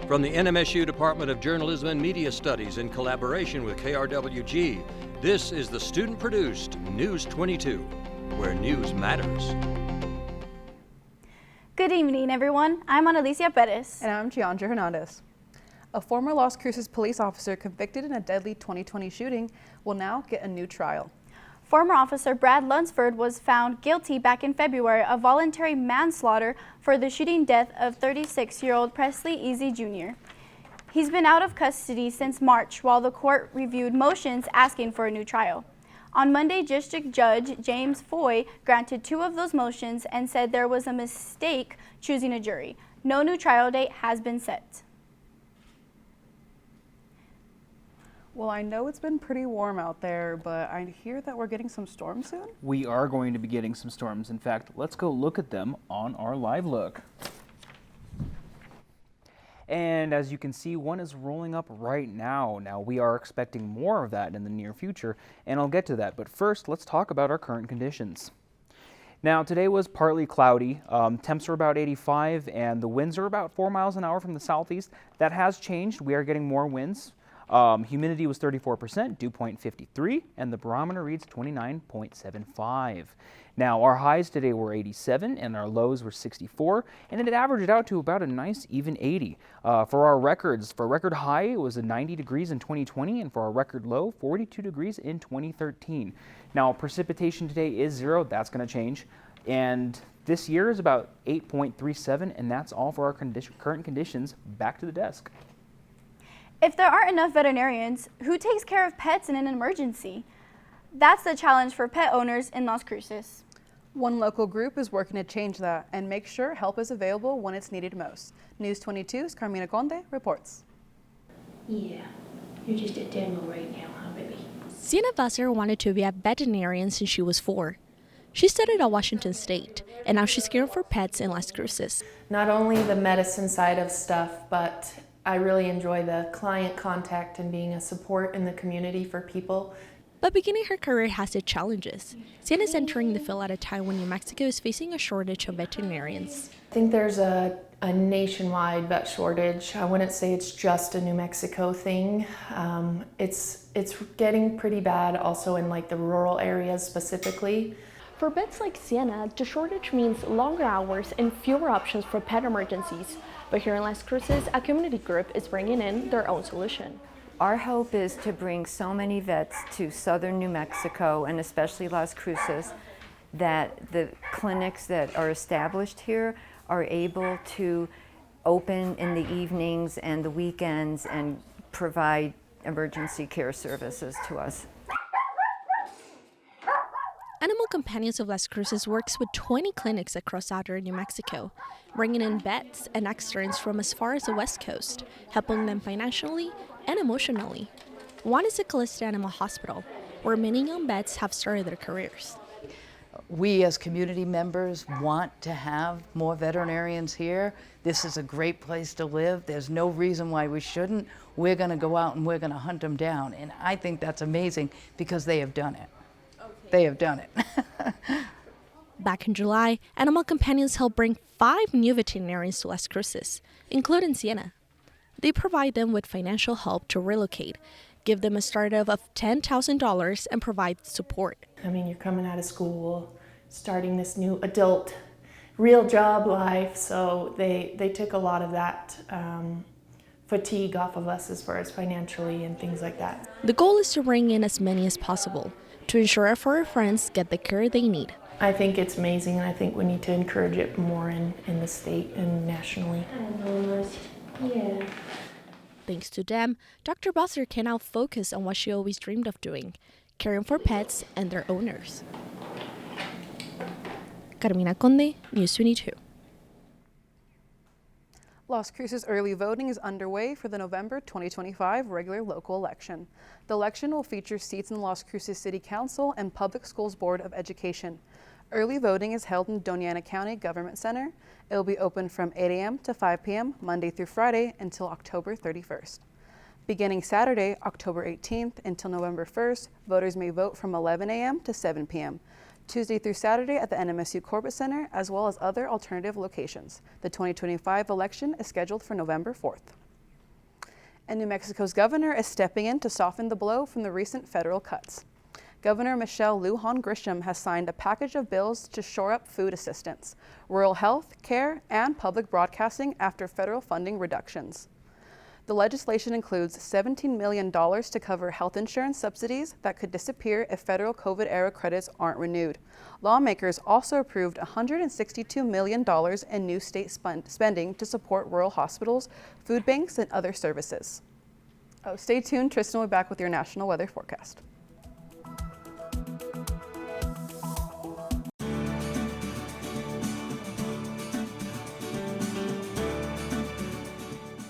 From the NMSU Department of Journalism and Media Studies in collaboration with KRWG, this is the student-produced News 22, where news matters. Good evening, everyone. I'm Analicia Perez. And I'm Giandra Hernandez. A former Las Cruces police officer convicted in a deadly 2020 shooting will now get a new trial. Former officer Brad Lunsford was found guilty back in February of voluntary manslaughter for the shooting death of 36-year-old Presley Easy Jr. He's been out of custody since March while the court reviewed motions asking for a new trial. On Monday, District Judge James Foy granted 2 of those motions and said there was a mistake choosing a jury. No new trial date has been set. Well, I know it's been pretty warm out there, but I hear that we're getting some storms soon. We are going to be getting some storms. In fact, let's go look at them on our live look. And as you can see, one is rolling up right now. Now, we are expecting more of that in the near future, and I'll get to that. But first, let's talk about our current conditions. Now, today was partly cloudy. Temps are about 85, and the winds are about 4 miles an hour from the southeast. That has changed. We are getting more winds. Humidity was 34%, dew point 53, and the barometer reads 29.75. Now, our highs today were 87 and our lows were 64, and it averaged out to about a nice even 80. For our records, for a record high, it was 90 degrees in 2020, and for our record low, 42 degrees in 2013. Now, precipitation today is 0. That's going to change. And this year is about 8.37, and that's all for our current conditions. Back to the desk. If there aren't enough veterinarians, who takes care of pets in an emergency? That's the challenge for pet owners in Las Cruces. One local group is working to change that and make sure help is available when it's needed most. News 22's Carmina Conde reports. Yeah, you're just a demo right now, huh, baby? Sienna Vassar wanted to be a veterinarian since she was 4. She studied at Washington State, and now she's caring for pets in Las Cruces. Not only the medicine side of stuff, but I really enjoy the client contact and being a support in the community for people. But beginning her career has its challenges. Sienna is entering the field at a time when New Mexico is facing a shortage of veterinarians. I think there's a nationwide vet shortage. I wouldn't say it's just a New Mexico thing. It's getting pretty bad also in like the rural areas specifically. For vets like Sienna, the shortage means longer hours and fewer options for pet emergencies. But here in Las Cruces, a community group is bringing in their own solution. Our hope is to bring so many vets to southern New Mexico and especially Las Cruces that the clinics that are established here are able to open in the evenings and the weekends and provide emergency care services to us. Animal Companions of Las Cruces works with 20 clinics across southern New Mexico, bringing in vets and externs from as far as the West Coast, helping them financially and emotionally. One is the Callista Animal Hospital, where many young vets have started their careers. We as community members want to have more veterinarians here. This is a great place to live. There's no reason why we shouldn't. We're going to go out and we're going to hunt them down. And I think that's amazing because they have done it. They have done it. Back in July, Animal Companions helped bring 5 new veterinarians to Las Cruces, including Sienna. They provide them with financial help to relocate, give them a startup of $10,000, and provide support. I mean, you're coming out of school, starting this new adult, real job life, so they took a lot of that fatigue off of us as far as financially and things like that. The goal is to bring in as many as possible to ensure our furry friends get the care they need. I think it's amazing, and I think we need to encourage it more in the state and nationally. Yeah. Thanks to them, Dr. Vassar can now focus on what she always dreamed of doing, caring for pets and their owners. Carmina Conde, News 22. Las Cruces early voting is underway for the November 2025 regular local election. The election will feature seats in Las Cruces City Council and Public Schools Board of Education. Early voting is held in Doña Ana County Government Center. It will be open from 8 a.m. to 5 p.m. Monday through Friday until October 31st. Beginning Saturday, October 18th until November 1st, voters may vote from 11 a.m. to 7 p.m. Tuesday through Saturday at the NMSU Corbett Center, as well as other alternative locations. The 2025 election is scheduled for November 4th. And New Mexico's governor is stepping in to soften the blow from the recent federal cuts. Governor Michelle Lujan Grisham has signed a package of bills to shore up food assistance, rural health, care, and public broadcasting after federal funding reductions. The legislation includes $17 million to cover health insurance subsidies that could disappear if federal COVID-era credits aren't renewed. Lawmakers also approved $162 million in new state spending to support rural hospitals, food banks, and other services. Oh, stay tuned. Tristan will be back with your national weather forecast.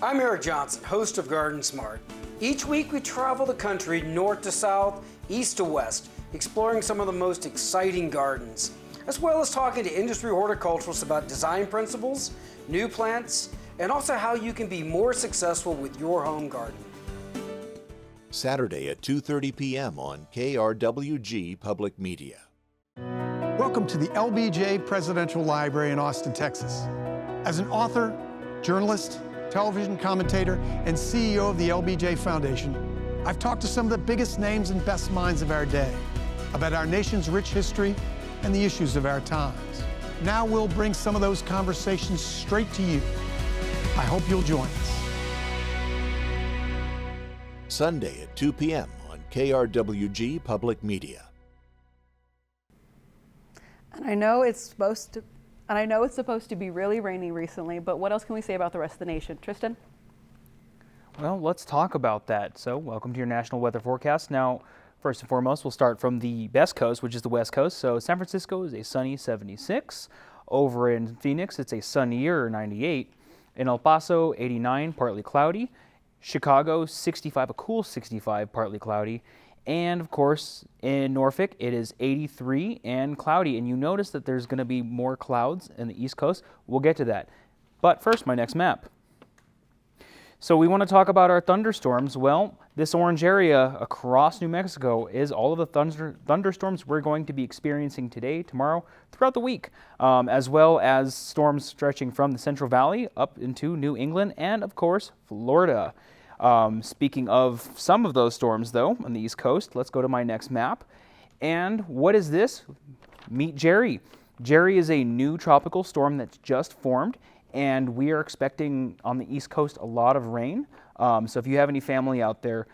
I'm Eric Johnson, host of Garden Smart. Each week we travel the country north to south, east to west, exploring some of the most exciting gardens, as well as talking to industry horticulturalists about design principles, new plants, and also how you can be more successful with your home garden. Saturday at 2:30 p.m. on KRWG-Public Media. Welcome to the LBJ Presidential Library in Austin, Texas. As an author, journalist, television commentator, and CEO of the LBJ Foundation, I've talked to some of the biggest names and best minds of our day about our nation's rich history and the issues of our times. Now we'll bring some of those conversations straight to you. I hope you'll join us. Sunday at 2 p.m. on KRWG Public Media. And I know it's supposed to be really rainy recently, but what else can we say about the rest of the nation? Tristan? Well, let's talk about that. So, welcome to your national weather forecast. Now, first and foremost, we'll start from the best coast, which is the west coast. So, San Francisco is a sunny 76. Over in Phoenix, it's a sunnier 98. In El Paso, 89, partly cloudy. Chicago, 65, a cool 65, partly cloudy. And of course, in Norfolk, it is 83 and cloudy. And you notice that there's going to be more clouds in the East Coast. We'll get to that. But first, my next map. So we want to talk about our thunderstorms. Well, this orange area across New Mexico is all of the thunderstorms we're going to be experiencing today, tomorrow, throughout the week, as well as storms stretching from the Central Valley up into New England and, of course, Florida. Speaking of some of those storms, though, on the East Coast, let's go to my next map. And what is this? Meet Jerry. Jerry is a new tropical storm that's just formed, and we are expecting on the East Coast a lot of rain. So if you have any family out there,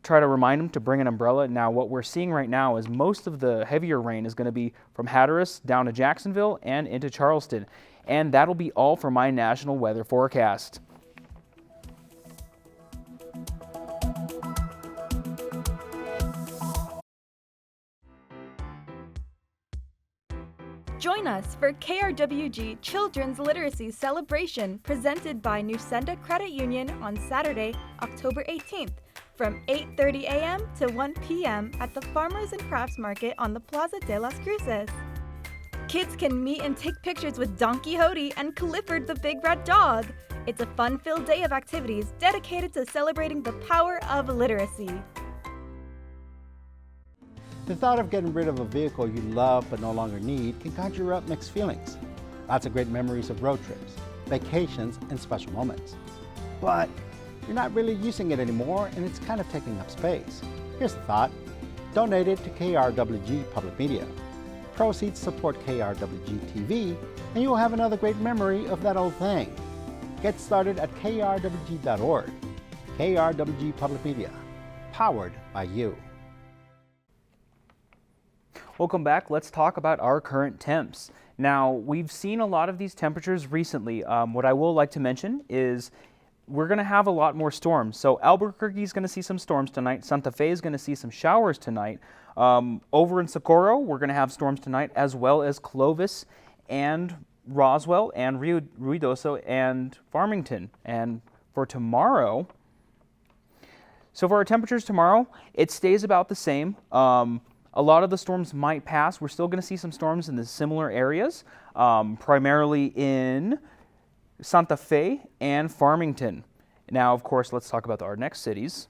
try to remind them to bring an umbrella. Now, what we're seeing right now is most of the heavier rain is going to be from Hatteras down to Jacksonville and into Charleston. And that'll be all for my national weather forecast. Join us for KRWG Children's Literacy Celebration presented by New Senda Credit Union on Saturday, October 18th from 8:30 a.m. to 1 p.m. at the Farmers and Crafts Market on the Plaza de las Cruces. Kids can meet and take pictures with Don Quixote and Clifford the Big Red Dog. It's a fun-filled day of activities dedicated to celebrating the power of literacy. The thought of getting rid of a vehicle you love but no longer need can conjure up mixed feelings. Lots of great memories of road trips, vacations, and special moments. But you're not really using it anymore and it's kind of taking up space. Here's the thought. Donate it to KRWG Public Media. Proceeds support KRWG-TV and you'll have another great memory of that old thing. Get started at krwg.org. KRWG Public Media, powered by you. Welcome back. Let's talk about our current temps. Now, we've seen a lot of these temperatures recently. What I will like to mention is we're going to have a lot more storms. So Albuquerque is going to see some storms tonight. Santa Fe is going to see some showers tonight. Over in Socorro, we're going to have storms tonight, as well as Clovis and Roswell and Ruidoso and Farmington. And for tomorrow, so for our temperatures tomorrow, it stays about the same. A lot of the storms might pass. We're still going to see some storms in the similar areas, primarily in Santa Fe and Farmington. Now, of course, let's talk about our next cities.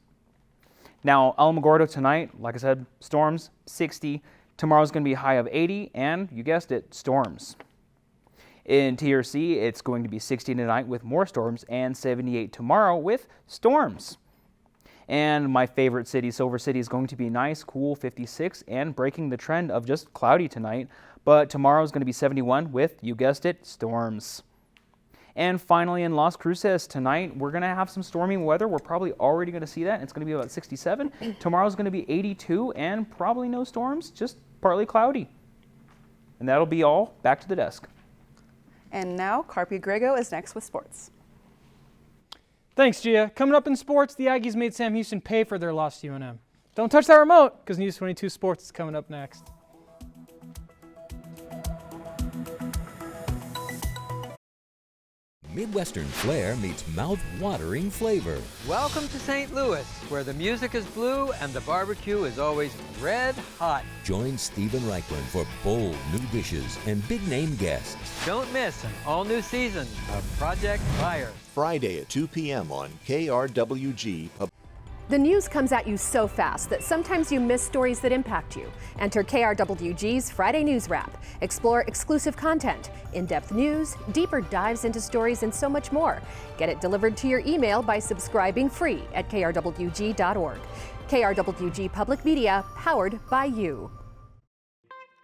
Now, Alamogordo tonight, like I said, storms, 60. Tomorrow's going to be a high of 80, and you guessed it, storms. In TRC, it's going to be 60 tonight with more storms, and 78 tomorrow with storms. And my favorite city, Silver City, is going to be nice, cool 56 and breaking the trend of just cloudy tonight. But tomorrow is going to be 71 with, you guessed it, storms. And finally in Las Cruces tonight, we're going to have some stormy weather. We're probably already going to see that. It's going to be about 67. Tomorrow's going to be 82 and probably no storms, just partly cloudy. And that'll be all. Back to the desk. And now KRWG is next with sports. Thanks, Gia. Coming up in sports, the Aggies made Sam Houston pay for their loss to UNM. Don't touch that remote, because News 22 Sports is coming up next. Midwestern flair meets mouth-watering flavor. Welcome to St. Louis, where the music is blue and the barbecue is always red hot. Join Stephen Reichland for bold new dishes and big-name guests. Don't miss an all-new season of Project Fire. Friday at 2 p.m. on KRWG-Public. The news comes at you so fast that sometimes you miss stories that impact you. Enter KRWG's Friday News Wrap. Explore exclusive content, in-depth news, deeper dives into stories, and so much more. Get it delivered to your email by subscribing free at krwg.org. KRWG Public Media, powered by you.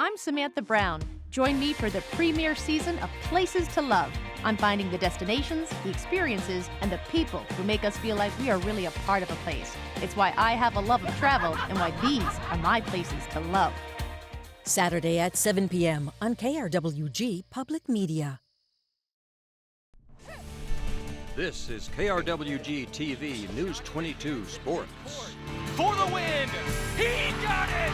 I'm Samantha Brown. Join me for the premiere season of Places to Love. I'm finding the destinations, the experiences, and the people who make us feel like we are really a part of a place. It's why I have a love of travel and why these are my places to love. Saturday at 7 p.m. on KRWG Public Media. This is KRWG-TV News 22 Sports. For the win! He got it!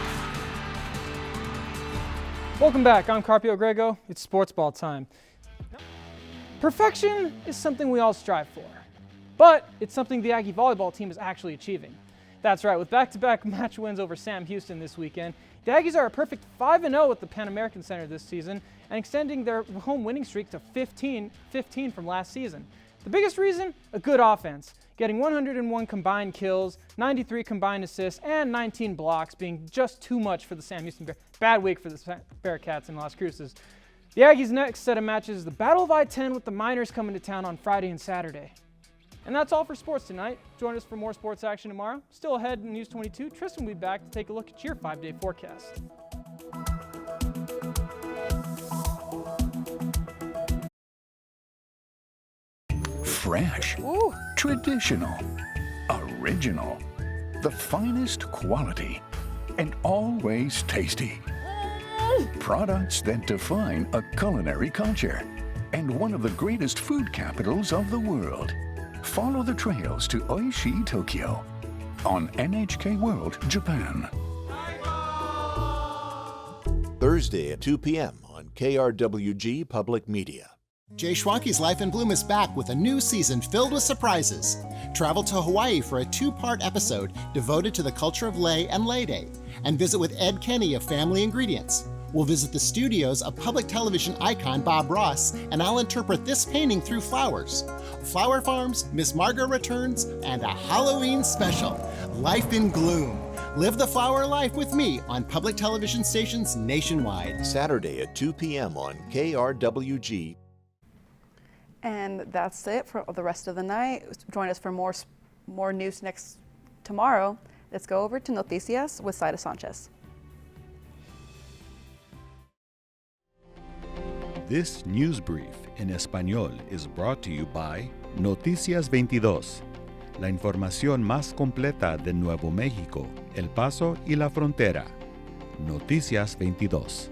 Welcome back. I'm Carpio Grego. It's sports ball time. Perfection is something we all strive for, but it's something the Aggie volleyball team is actually achieving. That's right, with back-to-back match wins over Sam Houston this weekend, the Aggies are a perfect 5-0 at the Pan American Center this season and extending their home winning streak to 15 from last season. The biggest reason? A good offense, getting 101 combined kills, 93 combined assists, and 19 blocks, being just too much for the Sam Houston Bears. Bad week for the Bearcats in Las Cruces. The Aggies' next set of matches is the Battle of I-10 with the Miners coming to town on Friday and Saturday. And that's all for sports tonight. Join us for more sports action tomorrow. Still ahead in News 22, Tristan will be back to take a look at your 5-day forecast. Fresh, traditional, original, the finest quality, and always tasty. Products that define a culinary culture and one of the greatest food capitals of the world. Follow the trails to Oishi, Tokyo on NHK World Japan. Thursday at 2 p.m. on KRWG Public Media. Jay Schwanke's Life in Bloom is back with a new season filled with surprises. Travel to Hawaii for a 2-part episode devoted to the culture of lei and Lei Day, and visit with Ed Kenny of Family Ingredients. We'll visit the studios of public television icon Bob Ross, and I'll interpret this painting through flowers. Flower Farms, Miss Margot Returns, and a Halloween special, Life in Gloom. Live the flower life with me on public television stations nationwide. Saturday at 2 p.m. on KRWG. And that's it for the rest of the night. Join us for more news tomorrow. Let's go over to Noticias with Saida Sanchez. This news brief en español is brought to you by Noticias 22, la información más completa de Nuevo México, El Paso y la frontera. Noticias 22.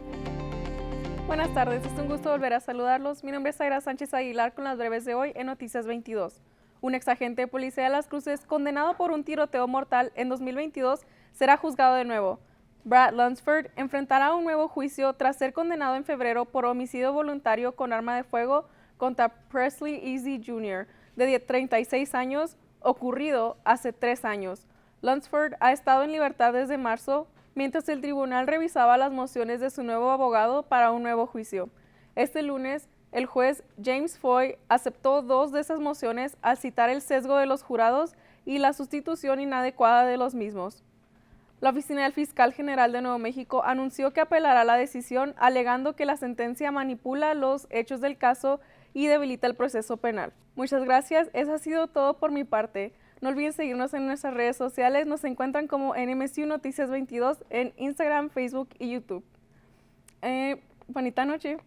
Buenas tardes, es un gusto volver a saludarlos. Mi nombre es Zaira Sánchez Aguilar con las breves de hoy en Noticias 22. Un exagente de policía de Las Cruces, condenado por un tiroteo mortal en 2022, será juzgado de nuevo. Brad Lunsford enfrentará un nuevo juicio tras ser condenado en febrero por homicidio voluntario con arma de fuego contra Presley Easy Jr., de 36 años, ocurrido hace 3 años. Lunsford ha estado en libertad desde marzo, mientras el tribunal revisaba las mociones de su nuevo abogado para un nuevo juicio. Este lunes, el juez James Foy aceptó 2 de esas mociones al citar el sesgo de los jurados y la sustitución inadecuada de los mismos. La oficina del fiscal general de Nuevo México anunció que apelará la decisión, alegando que la sentencia manipula los hechos del caso y debilita el proceso penal. Muchas gracias, eso ha sido todo por mi parte. No olviden seguirnos en nuestras redes sociales. Nos encuentran como NMSU Noticias 22 en Instagram, Facebook y YouTube. Bonita noche.